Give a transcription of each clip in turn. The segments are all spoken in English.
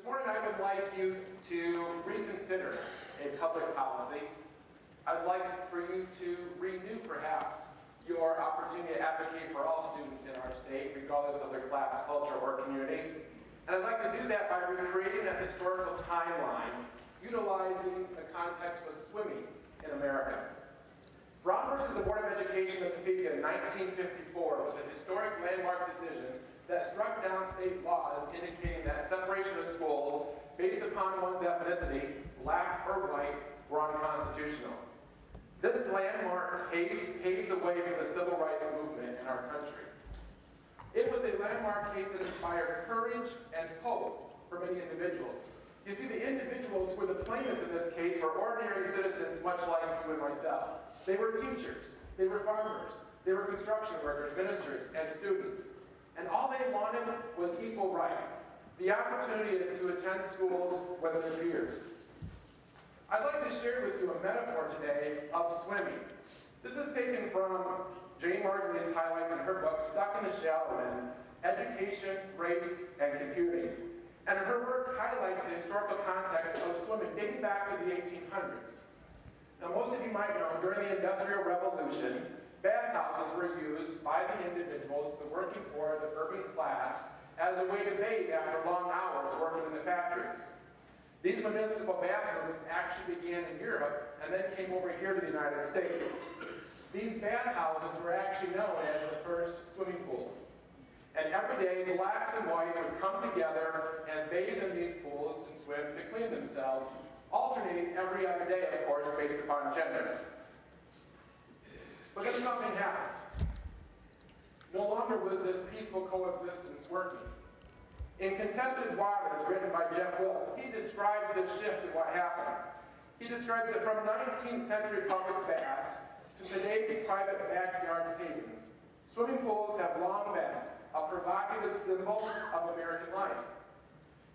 morning I would like you to reconsider a public policy. I'd like for you to renew, perhaps, your opportunity to advocate for all students in our state, regardless of their class, culture, or community. And I'd like to do that by recreating a historical timeline, utilizing the context of swimming in America. Brown versus the Board of Education of Topeka in 1954 was a historic landmark decision that struck down state laws indicating that separation of schools based upon one's ethnicity, black or white, were unconstitutional. This landmark case paved the way for the civil rights movement in our country. It was a landmark case that inspired courage and hope for many individuals. You see, the individuals who were the plaintiffs in this case were ordinary citizens much like you and myself. They were teachers, they were farmers, they were construction workers, ministers, and students. And all they wanted was equal rights, the opportunity to attend schools with their peers. I'd like to share with you a metaphor today of swimming. This is taken from Jane Morgan's highlights in her book, Stuck in the Shallow End, Education, Race, and Computing. And her work highlights the historical context of swimming dating back to the 1800s. Now, most of you might know, during the Industrial Revolution, bathhouses were used by the individuals, the working poor, the urban class, as a way to bathe after long hours working in the factories. These municipal bathrooms actually began in Europe and then came over here to the United States. These bathhouses were actually known as the first swimming pools. And every day, blacks and whites would come together and bathe in these pools and swim to clean themselves, alternating every other day, of course, based upon gender. But then something happened. No longer was this peaceful coexistence working. In Contested Waters, written by Jeff Wilkes, he describes this shift in what happened. He describes it from 19th century public baths to today's private backyard havens. Swimming pools have long been a provocative symbol of American life.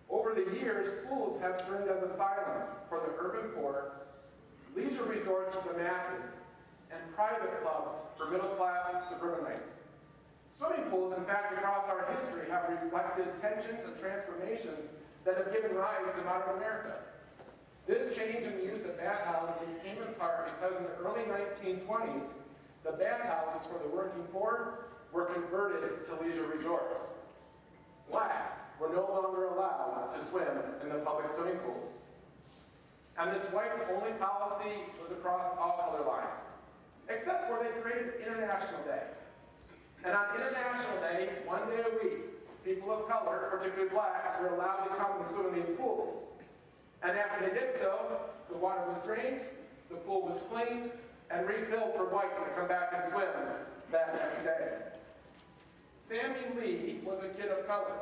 Over the years, pools have served as asylums for the urban poor, leisure resorts for the masses, and private clubs for middle-class suburbanites. Swimming pools, in fact, across our history have reflected tensions and transformations that have given rise to modern America. This change in the use of bathhouses came in part because in the early 1920s, the bathhouses for the working poor were converted to leisure resorts. Blacks were no longer allowed to swim in the public swimming pools. And this whites-only policy was across all color lines, except for they created International Day. And on International Day, one day a week, people of color, particularly blacks, were allowed to come and swim in these pools. And after they did so, the water was drained, the pool was cleaned, and refilled for whites to come back and swim that next day. Sammy Lee was a kid of color.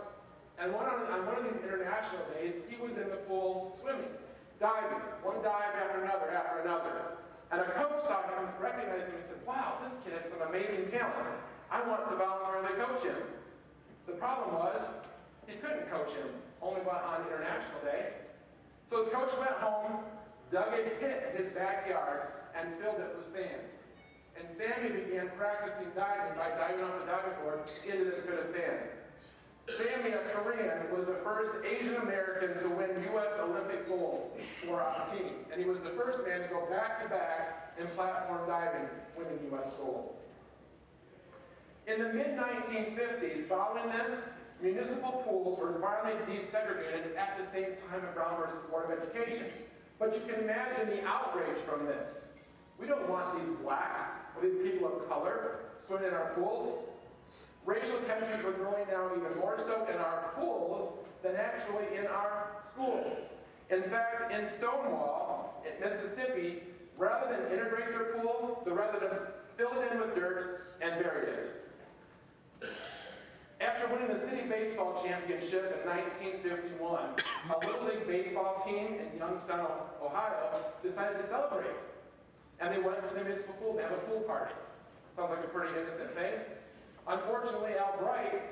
And on one of these international days, he was in the pool swimming, diving, one dive after another. And a coach saw him and recognized him and said, "Wow, this kid has some amazing talent. I want to voluntarily coach him." The problem was, he couldn't coach him, only on International Day. So his coach went home, dug a pit in his backyard, and filled it with sand. And Sammy began practicing diving by diving off the diving board into this pit of sand. Sammy, a Korean, was the first Asian American to win U.S. Olympic gold for our team. And he was the first man to go back-to-back in platform diving, winning U.S. gold. In the mid-1950s, following this, municipal pools were finally desegregated at the same time at Brown versus Board of Education. But you can imagine the outrage from this. We don't want these blacks or these people of color swimming in our pools. Racial tensions were growing now even more so in our pools than actually in our schools. In fact, in Stonewall, in Mississippi, rather than integrate their pool, the residents filled it in with dirt and buried it. After winning the city baseball championship in 1951, a Little League baseball team in Youngstown, Ohio, decided to celebrate. And they went to the municipal pool to have a pool party. Sounds like a pretty innocent thing. Unfortunately, Awry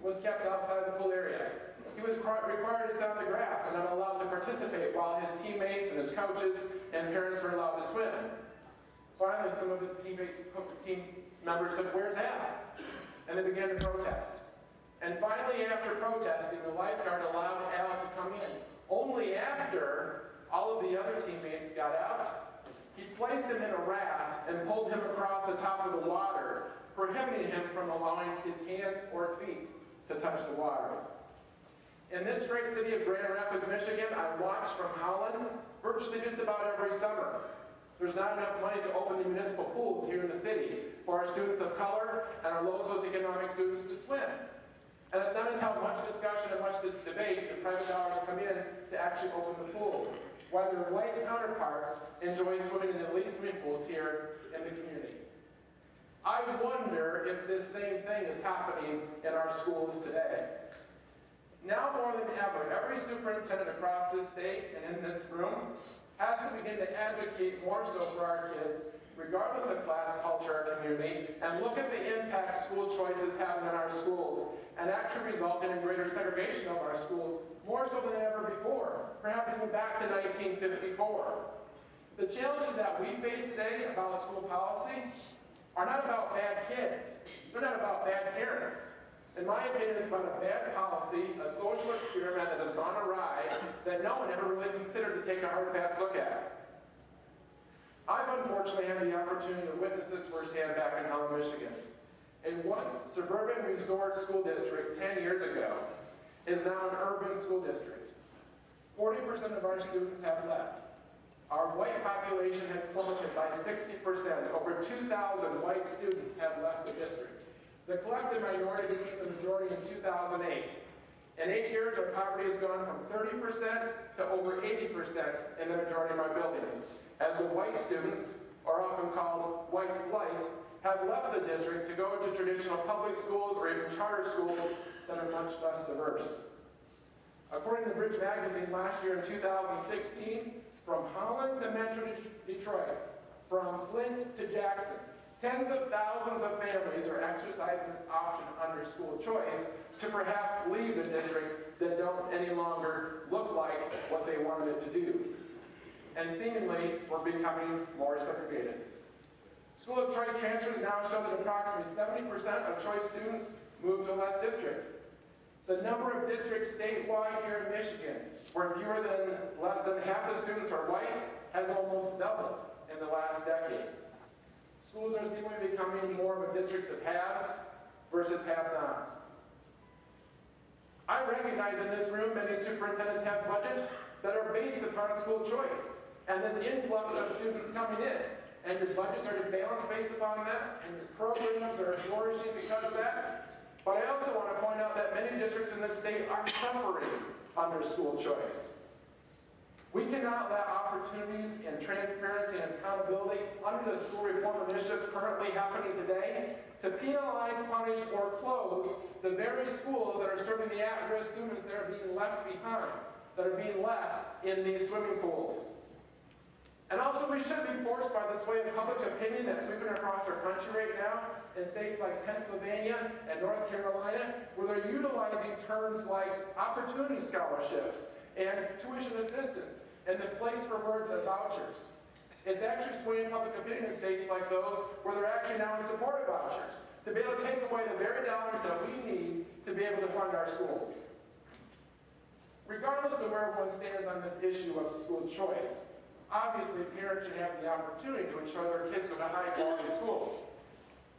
was kept outside the pool area. He was required to sit on the grass and not allowed to participate while his teammates and his coaches and parents were allowed to swim. Finally, some of his team members said, "Where's Al?" And they began to protest. And finally, after protesting, the lifeguard allowed Al to come in. Only after all of the other teammates got out, he placed him in a raft and pulled him across the top of the water, prohibiting him from allowing his hands or feet to touch the water. In this great city of Grand Rapids, Michigan, I watch from Holland virtually just about every summer. There's not enough money to open the municipal pools here in the city for our students of color and our low socioeconomic students to swim. And it's not until much discussion and much debate that private dollars come in to actually open the pools, while their white counterparts enjoy swimming in elite swimming pools here in the community. I wonder if this same thing is happening in our schools today. Now more than ever, every superintendent across this state and in this room has to begin to advocate more so for our kids, regardless of class, culture, or community, and look at the impact school choices have in our schools, and actually result in a greater segregation of our schools, more so than ever before, perhaps even back to 1954. The challenges that we face today about school policy are not about bad kids. They're not about bad parents. In my opinion, it's about a bad policy, a social experiment that has gone awry, that no one ever really considered to take a hard, fast look at. I've unfortunately had the opportunity to witness this firsthand back in Holland, Michigan. A once suburban resort school district 10 years ago is now an urban school district. 40% of our students have left. Our white population has plummeted by 60%. Over 2,000 white students have left the district. The collective minority became the majority in 2008. In 8 years, our poverty has gone from 30% to over 80% in the majority of our buildings, as the white students, or often called white flight, have left the district to go to traditional public schools or even charter schools that are much less diverse. According to Bridge Magazine, last year in 2016, from Holland to Metro Detroit, from Flint to Jackson, tens of thousands of families are exercising this option under school choice to perhaps leave the districts that don't any longer look like what they wanted it to do. And seemingly, we're becoming more segregated. School of choice transfers now show that approximately 70% of choice students move to a less district. The number of districts statewide here in Michigan, where less than half the students are white, has almost doubled in the last decade. Schools are seemingly becoming more of a districts of haves versus have-nots. I recognize in this room many superintendents have budgets that are based upon school choice and this influx of students coming in. And your budgets are balanced based upon that, and your programs are flourishing because of that. But I also want to point out that many districts in this state are suffering under school choice. We cannot let opportunities and transparency and accountability under the school reform initiative currently happening today to penalize, punish, or close the very schools that are serving the at-risk students that are being left behind, that are being left in these swimming pools. And also, we shouldn't be forced by the sway of public opinion that's sweeping across our country right now in states like Pennsylvania and North Carolina, where they're utilizing terms like opportunity scholarships and tuition assistance and the place for words of vouchers. It's actually swaying public opinion in states like those where they're actually now in support of vouchers to be able to take away the very dollars that we need to be able to fund our schools. Regardless of where one stands on this issue of school choice, obviously, parents should have the opportunity to ensure their kids go to high-quality schools.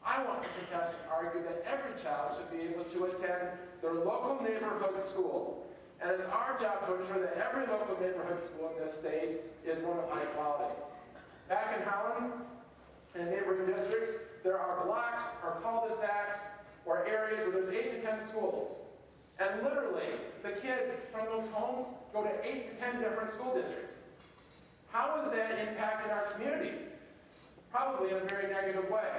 I want to contest and argue that every child should be able to attend their local neighborhood school. And it's our job to ensure that every local neighborhood school in this state is one of high quality. Back in Holland, in neighboring districts, there are blocks or cul-de-sacs or areas where there's 8 to 10 schools. And literally, the kids from those homes go to 8 to 10 different school districts. How is that impacting our community? Probably in a very negative way.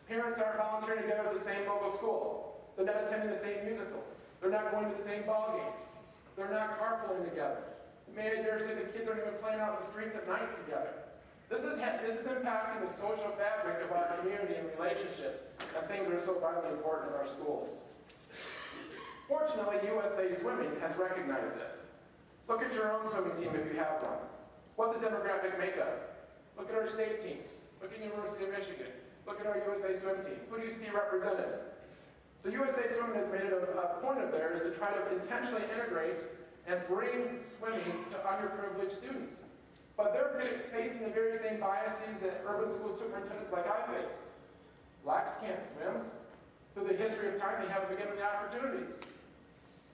Parents aren't volunteering to go to the same local school. They're not attending the same musicals. They're not going to the same ball games. They're not carpooling together. May I dare say the kids aren't even playing out in the streets at night together. This is impacting the social fabric of our community and relationships, and things that are so vitally important in our schools. Fortunately, USA Swimming has recognized this. Look at your own swimming team if you have one. What's the demographic makeup? Look at our state teams. Look at University of Michigan. Look at our USA Swim team. Who do you see represented? So USA Swimming has made it a point of theirs to try to intentionally integrate and bring swimming to underprivileged students. But they're facing the very same biases that urban school superintendents like I face. Blacks can't swim. Through the history of time, they haven't been given the opportunities.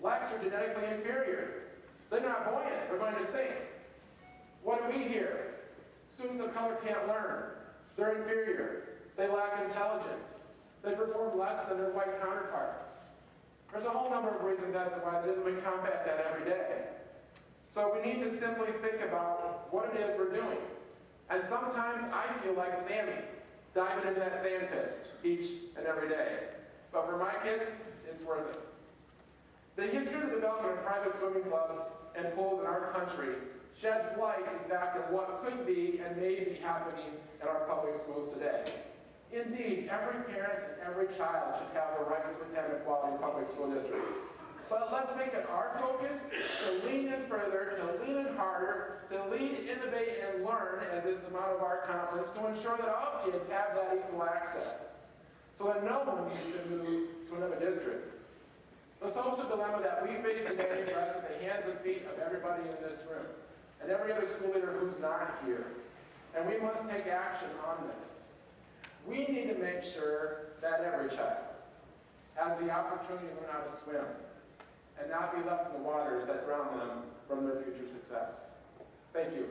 Blacks are genetically inferior. They're not buoyant, they're going to sink. What do we hear? Students of color can't learn. They're inferior. They lack intelligence. They perform less than their white counterparts. There's a whole number of reasons as to why that is, and we combat that every day. So we need to simply think about what it is we're doing. And sometimes I feel like Sammy, diving into that sand pit each and every day. But for my kids, it's worth it. The history of the development of private swimming clubs and pools in our country sheds light, in fact, on what could be and may be happening in our public schools today. Indeed, every parent and every child should have the right to attend a quality public school district. But let's make it our focus to lean in further, to lean in harder, to lead, innovate, and learn, as is the motto of our conference, to ensure that all kids have that equal access, so that no one needs to move to another district. The social dilemma that we face today rests at the hands and feet of everybody in this room, and every other school leader who's not here. And we must take action on this. We need to make sure that every child has the opportunity to learn how to swim and not be left in the waters that drown them from their future success. Thank you.